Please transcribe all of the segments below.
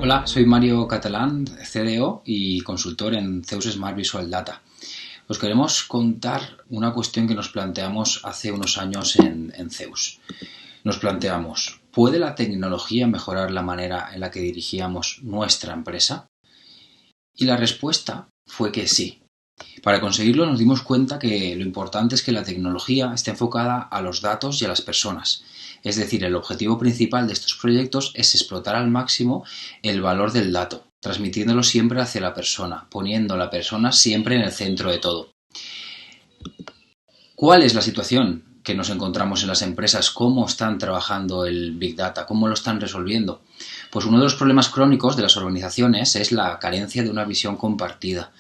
Hola, soy Mario Catalán, CDO y consultor en Zeus Smart Visual Data. Os queremos contar una cuestión que nos planteamos hace unos años en Zeus. Nos planteamos, ¿puede la tecnología mejorar la manera en la que dirigíamos nuestra empresa? Y la respuesta fue que sí. Para conseguirlo nos dimos cuenta que lo importante es que la tecnología esté enfocada a los datos y a las personas. Es decir, el objetivo principal de estos proyectos es explotar al máximo el valor del dato, transmitiéndolo siempre hacia la persona, poniendo a la persona siempre en el centro de todo. ¿Cuál es la situación que nos encontramos en las empresas? ¿Cómo están trabajando el Big Data? ¿Cómo lo están resolviendo? Pues uno de los problemas crónicos de las organizaciones es la carencia de una visión compartida.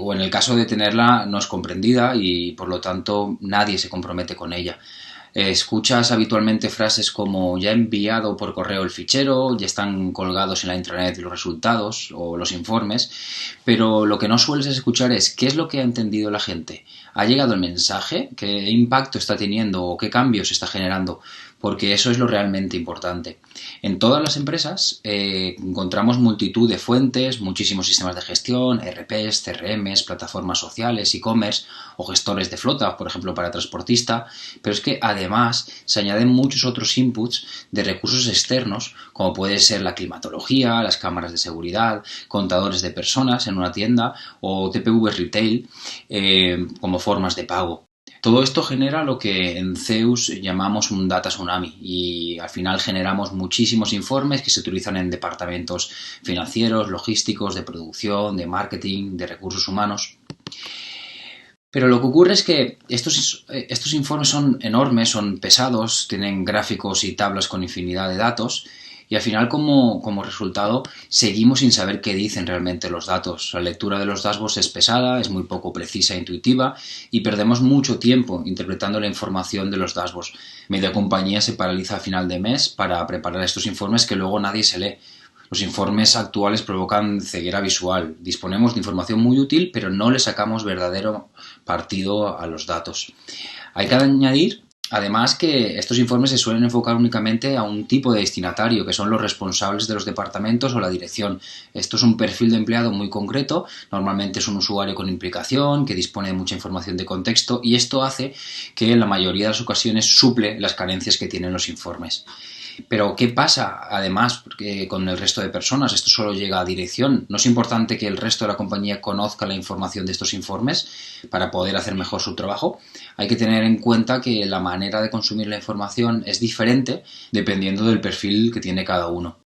O en el caso de tenerla no es comprendida y por lo tanto nadie se compromete con ella. Escuchas habitualmente frases como ya he enviado por correo el fichero, ya están colgados en la intranet los resultados o los informes, pero lo que no sueles escuchar es qué es lo que ha entendido la gente. ¿Ha llegado el mensaje? ¿Qué impacto está teniendo o qué cambios está generando? Porque eso es lo realmente importante. En todas las empresas encontramos multitud de fuentes, muchísimos sistemas de gestión, ERPs, CRMs, plataformas sociales, e-commerce o gestores de flota, por ejemplo, para transportista, pero es que además se añaden muchos otros inputs de recursos externos, como puede ser la climatología, las cámaras de seguridad, contadores de personas en una tienda o TPV retail como formas de pago. Todo esto genera lo que en Zeus llamamos un data tsunami y al final generamos muchísimos informes que se utilizan en departamentos financieros, logísticos, de producción, de marketing, de recursos humanos. Pero lo que ocurre es que estos informes son enormes, son pesados, tienen gráficos y tablas con infinidad de datos y al final como resultado seguimos sin saber qué dicen realmente los datos. La lectura de los dashboards es pesada, es muy poco precisa e intuitiva y perdemos mucho tiempo interpretando la información de los dashboards. Media compañía se paraliza a final de mes para preparar estos informes que luego nadie se lee. Los informes actuales provocan ceguera visual. Disponemos de información muy útil, pero no le sacamos verdadero partido a los datos. Hay que añadir, además, que estos informes se suelen enfocar únicamente a un tipo de destinatario, que son los responsables de los departamentos o la dirección. Esto es un perfil de empleado muy concreto, normalmente es un usuario con implicación, que dispone de mucha información de contexto, y esto hace que en la mayoría de las ocasiones suple las carencias que tienen los informes. Pero ¿qué pasa además con el resto de personas? Esto solo llega a dirección. ¿No es importante que el resto de la compañía conozca la información de estos informes para poder hacer mejor su trabajo? Hay que tener en cuenta que la manera de consumir la información es diferente dependiendo del perfil que tiene cada uno.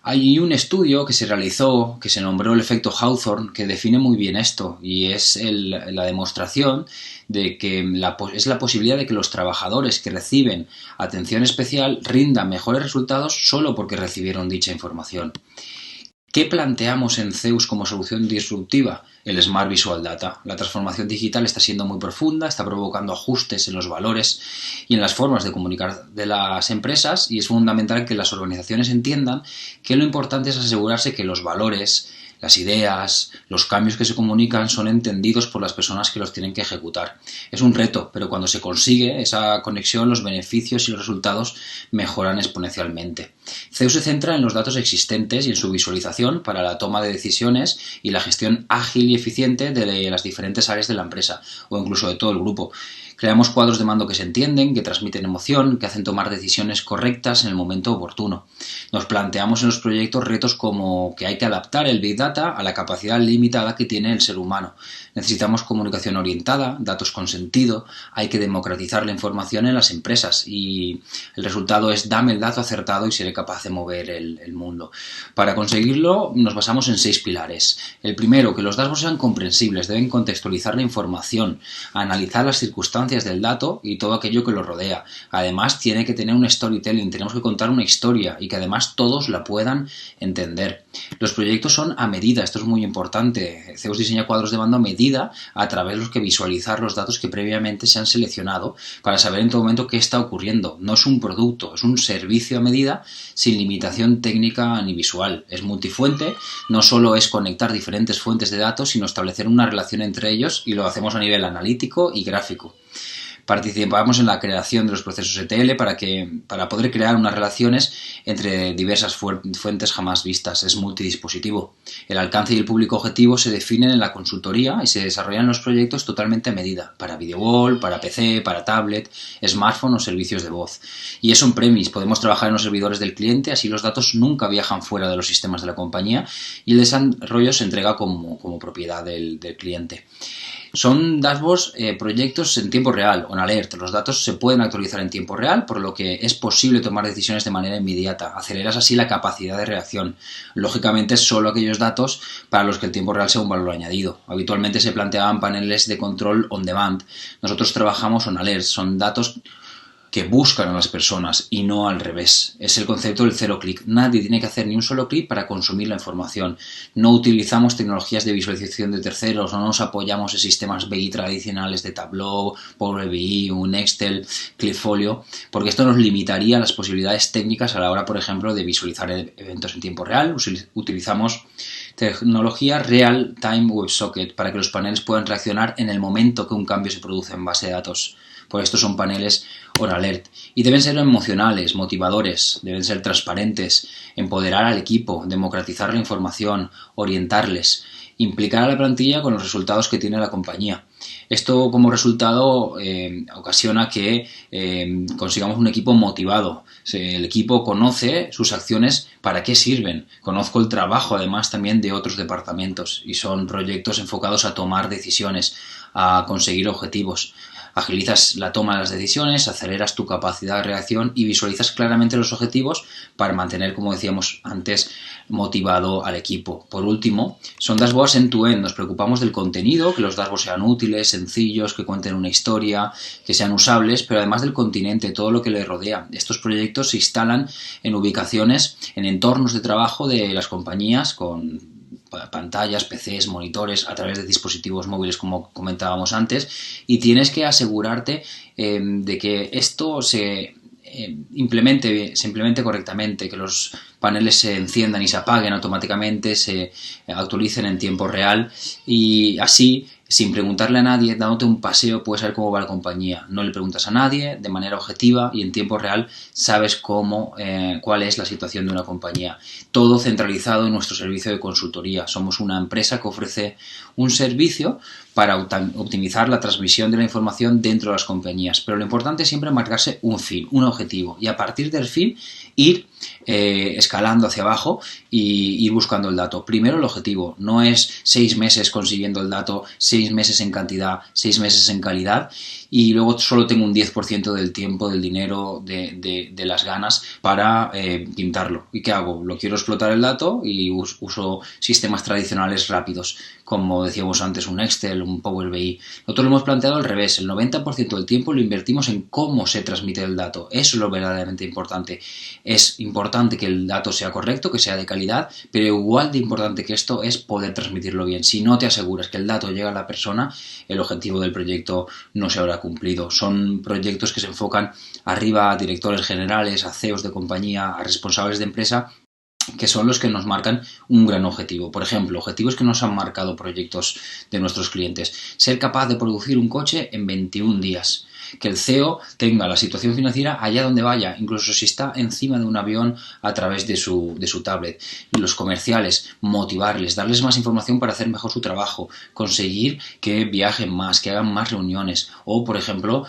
Hay un estudio que se realizó, que se nombró el efecto Hawthorne, que define muy bien esto y es la demostración de que es la posibilidad de que los trabajadores que reciben atención especial rindan mejores resultados solo porque recibieron dicha información. ¿Qué planteamos en Zeus como solución disruptiva? El Smart Visual Data. La transformación digital está siendo muy profunda, está provocando ajustes en los valores y en las formas de comunicar de las empresas y es fundamental que las organizaciones entiendan que lo importante es asegurarse que los valores, las ideas, los cambios que se comunican son entendidos por las personas que los tienen que ejecutar. Es un reto, pero cuando se consigue esa conexión, los beneficios y los resultados mejoran exponencialmente. Zeus se centra en los datos existentes y en su visualización para la toma de decisiones y la gestión ágil y eficiente de las diferentes áreas de la empresa o incluso de todo el grupo. Creamos cuadros de mando que se entienden, que transmiten emoción, que hacen tomar decisiones correctas en el momento oportuno. Nos planteamos en los proyectos retos como que hay que adaptar el Big Data a la capacidad limitada que tiene el ser humano. Necesitamos comunicación orientada, datos con sentido, hay que democratizar la información en las empresas y el resultado es dame el dato acertado y seré capaz de mover el mundo. Para conseguirlo nos basamos en 6 pilares. El primero, que los datos sean comprensibles, deben contextualizar la información, analizar las circunstancias del dato y todo aquello que lo rodea. Además, tiene que tener un storytelling, tenemos que contar una historia y que además todos la puedan entender. Los proyectos son a medida, esto es muy importante. Zeus diseña cuadros de mando a medida a través de los que visualizar los datos que previamente se han seleccionado para saber en todo momento qué está ocurriendo. No es un producto, es un servicio a medida sin limitación técnica ni visual. Es multifuente, no solo es conectar diferentes fuentes de datos, sino establecer una relación entre ellos y lo hacemos a nivel analítico y gráfico. Participamos en la creación de los procesos ETL para poder crear unas relaciones entre diversas fuentes jamás vistas. Es multidispositivo. El alcance y el público objetivo se definen en la consultoría y se desarrollan los proyectos totalmente a medida, para video wall, para PC, para tablet, smartphone o servicios de voz. Y es on-premise, podemos trabajar en los servidores del cliente, así los datos nunca viajan fuera de los sistemas de la compañía y el desarrollo se entrega como propiedad del cliente. Son dashboards, proyectos en tiempo real, on alert. Los datos se pueden actualizar en tiempo real, por lo que es posible tomar decisiones de manera inmediata. Aceleras así la capacidad de reacción. Lógicamente, solo aquellos datos para los que el tiempo real sea un valor añadido. Habitualmente se planteaban paneles de control on demand. Nosotros trabajamos on alert. Son datos que buscan a las personas y no al revés. Es el concepto del cero clic. Nadie tiene que hacer ni un solo clic para consumir la información. No utilizamos tecnologías de visualización de terceros, no nos apoyamos en sistemas BI tradicionales de Tableau, Power BI, un Excel, Clipfolio, porque esto nos limitaría las posibilidades técnicas a la hora, por ejemplo, de visualizar eventos en tiempo real. Utilizamos tecnología Real Time WebSocket para que los paneles puedan reaccionar en el momento que un cambio se produce en base de datos. Por esto son paneles on alert. Y deben ser emocionales, motivadores, deben ser transparentes, empoderar al equipo, democratizar la información, orientarles, implicar a la plantilla con los resultados que tiene la compañía. Esto como resultado ocasiona que consigamos un equipo motivado. El equipo conoce sus acciones, para qué sirven. Conozco el trabajo además también de otros departamentos y son proyectos enfocados a tomar decisiones, a conseguir objetivos. Agilizas la toma de las decisiones, aceleras tu capacidad de reacción y visualizas claramente los objetivos para mantener, como decíamos antes, motivado al equipo. Por último, son dashboards end-to-end. Nos preocupamos del contenido, que los dashboards sean útiles, sencillos, que cuenten una historia, que sean usables, pero además del continente, todo lo que le rodea. Estos proyectos se instalan en ubicaciones, en entornos de trabajo de las compañías con pantallas, PCs, monitores, a través de dispositivos móviles, como comentábamos antes, y tienes que asegurarte de que esto se implemente correctamente, que los paneles se enciendan y se apaguen automáticamente, se actualicen en tiempo real y así, sin preguntarle a nadie, dándote un paseo, puedes saber cómo va la compañía. No le preguntas a nadie, de manera objetiva y en tiempo real sabes cuál es la situación de una compañía. Todo centralizado en nuestro servicio de consultoría. Somos una empresa que ofrece un servicio para optimizar la transmisión de la información dentro de las compañías. Pero lo importante es siempre marcarse un fin, un objetivo y a partir del fin ir escalando hacia abajo y ir buscando el dato. Primero el objetivo, no es 6 meses consiguiendo el dato, 6 meses en cantidad, 6 meses en calidad y luego solo tengo un 10% del tiempo, del dinero, de las ganas para pintarlo. ¿Y qué hago? Lo quiero explotar el dato y uso sistemas tradicionales rápidos, como decíamos antes, un Excel, un Power BI. Nosotros lo hemos planteado al revés, el 90% del tiempo lo invertimos en cómo se transmite el dato. Eso es lo verdaderamente importante. Es importante que el dato sea correcto, que sea de calidad, pero igual de importante que esto es poder transmitirlo bien. Si no te aseguras que el dato llega a la persona, el objetivo del proyecto no se habrá cumplido. Son proyectos que se enfocan arriba a directores generales, a CEOs de compañía, a responsables de empresa, que son los que nos marcan un gran objetivo. Por ejemplo, objetivos que nos han marcado proyectos de nuestros clientes. Ser capaz de producir un coche en 21 días. Que el CEO tenga la situación financiera allá donde vaya, incluso si está encima de un avión a través de su tablet. Los comerciales, motivarles, darles más información para hacer mejor su trabajo, conseguir que viajen más, que hagan más reuniones o, por ejemplo,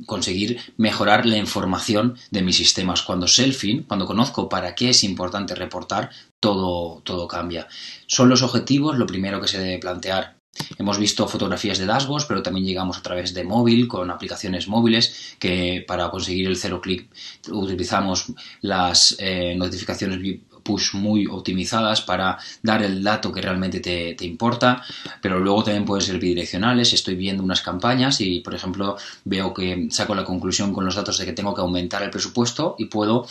conseguir mejorar la información de mis sistemas. Cuando sé el fin, cuando conozco para qué es importante reportar, todo cambia. Son los objetivos lo primero que se debe plantear. Hemos visto fotografías de dashboards, pero también llegamos a través de móvil, con aplicaciones móviles, que para conseguir el cero clic utilizamos las notificaciones push muy optimizadas para dar el dato que realmente te importa, pero luego también pueden ser bidireccionales. Estoy viendo unas campañas y, por ejemplo, veo que saco la conclusión con los datos de que tengo que aumentar el presupuesto y puedo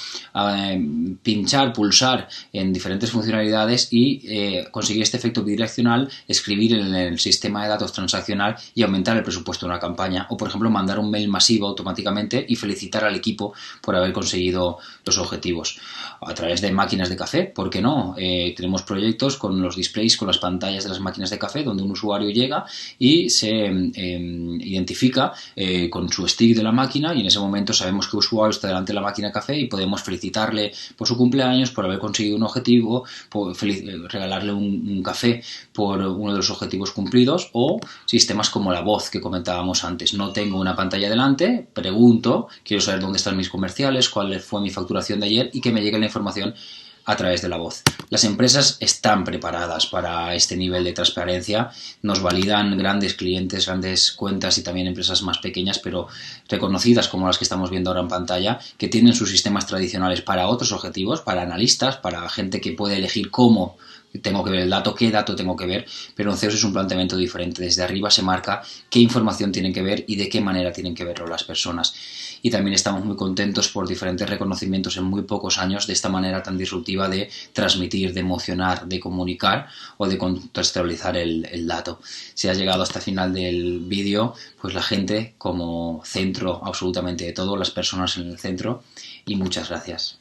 pulsar en diferentes funcionalidades y conseguir este efecto bidireccional, escribir en el sistema de datos transaccional y aumentar el presupuesto de una campaña. O, por ejemplo, mandar un mail masivo automáticamente y felicitar al equipo por haber conseguido los objetivos. A través de máquinas de café café, ¿por qué no? Tenemos proyectos con los displays, con las pantallas de las máquinas de café, donde un usuario llega y se identifica con su stick de la máquina, y en ese momento sabemos que el usuario está delante de la máquina de café y podemos felicitarle por su cumpleaños, por haber conseguido un objetivo, regalarle un café por uno de los objetivos cumplidos, o sistemas como la voz que comentábamos antes. No tengo una pantalla delante, pregunto, quiero saber dónde están mis comerciales, cuál fue mi facturación de ayer, y que me llegue la información a través de la voz. Las empresas están preparadas para este nivel de transparencia, nos validan grandes clientes, grandes cuentas y también empresas más pequeñas, pero reconocidas como las que estamos viendo ahora en pantalla, que tienen sus sistemas tradicionales para otros objetivos, para analistas, para gente que puede elegir cómo tengo que ver el dato, qué dato tengo que ver, pero en CEOS es un planteamiento diferente. Desde arriba se marca qué información tienen que ver y de qué manera tienen que verlo las personas. Y también estamos muy contentos por diferentes reconocimientos en muy pocos años de esta manera tan disruptiva de transmitir, de emocionar, de comunicar o de contextualizar el dato. Si has llegado hasta el final del vídeo, pues la gente como centro absolutamente de todo, las personas en el centro, y muchas gracias.